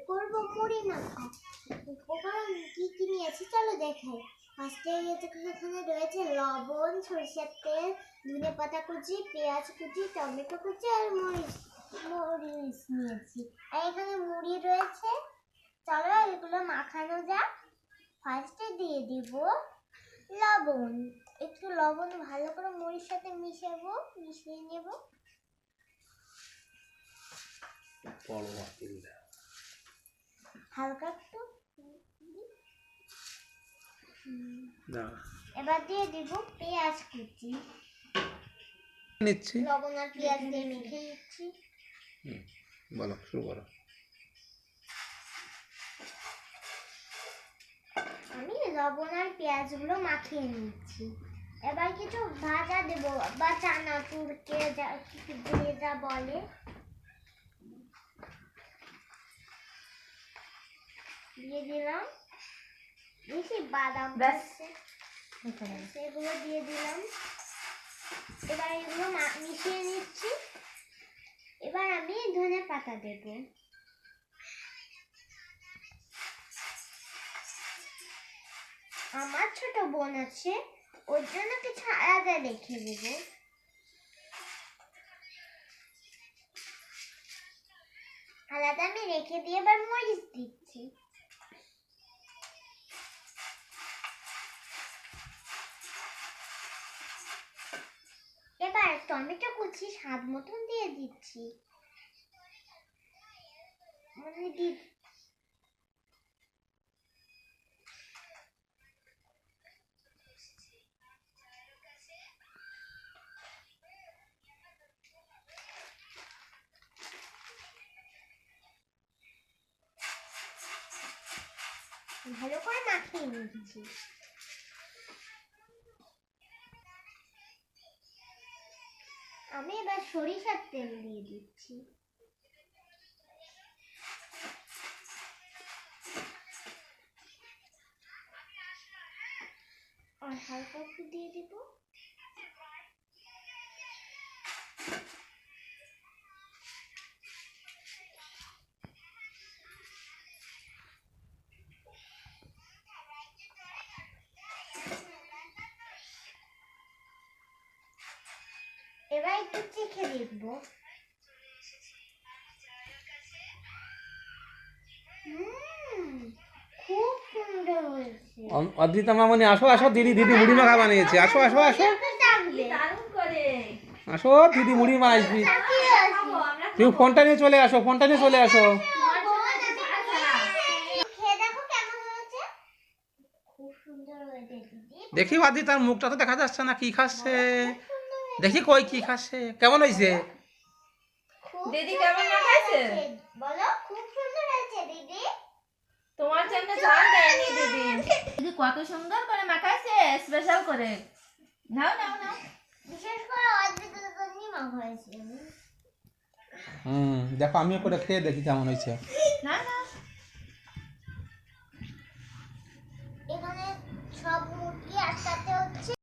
করবো মুড়ি মাখা। উপকরণ কি কি নিয়েছি চলো দেখাই। ফার্স্টে এখানে রয়েছে লবণ, সরিষার তেল, ধনেপাতা কুচি, পেঁয়াজ কুচি, টমেটো কুচি আর মরিচ নিয়েছি। আর এখানে মুড়ি রয়েছে। চলো এগুলো মাখানো যাক। ফার্স্টে দিয়ে দিব লবণ। একটু লবণ ভালো করে মুড়ির সাথে মিশিয়ে নেব। হালকা একটু এবার দিয়ে দিব পেঁয়াজ কুচি নিচ্ছি। লবণ আর পেঁয়াজ দিয়ে মেখে নিচ্ছি। বলো, শুরু করো। আমি লবণ আর পেঁয়াজগুলো মাখিয়ে নিচ্ছি। এবার কিছু ভাজা দেব বা চানাচুরকে যা বলে দিয়ে দিলাম। বেশি বাদাম সেগুলো দিয়ে দিলাম। এবার এগুলো মিশিয়ে নিচ্ছি। এবার আমি ধনেপাতা দেব। আমার ছোট বোন আছে, ওর জন্য কিছু আলাদা রেখে দেব। আলাদা আমি রেখে দিয়ে এবার মরিচ দিচ্ছি। এবার টমেটো কুচি স্বাদ মতন দিয়ে দিচ্ছি। ভালো করে মাখিয়ে নিচ্ছি। আমি এবার সরিষার তেল দিয়ে দিচ্ছি। আর হালকা একটু দিয়ে দিব। এবার একটু চেখে দেখবো। খুব সুন্দর হয়েছে। অদ্রিতা মামনি আসো আসো, দিদি মুড়ি মাখা বানিয়েছে। আসো আসো আসো আসো, দিদি মুড়ি মা আসবি। তুমি ফোনটা নিয়ে চলে আসো, ফোনটা নিয়ে চলে আসো। দেখি অদ্রিতার মুখটা তো দেখা যাচ্ছে না, কি খাচ্ছে দেখি। কই কি খাচ্ছে, কেমন হয়েছে দিদি? কেমন মাখাইছে বলো? খুব সুন্দর হয়েছে দিদি। তোমার জন্য চাল দেয়নি দিদি। দিদি কত সুন্দর করে মাখাইছে, স্পেশাল করে। নাও নাও নাও। বিশেষ করে অদ্রিতার জন্যই মাখা হয়েছে। দেখো আমিও করে খেয়ে দেখি কেমন হয়েছে। না না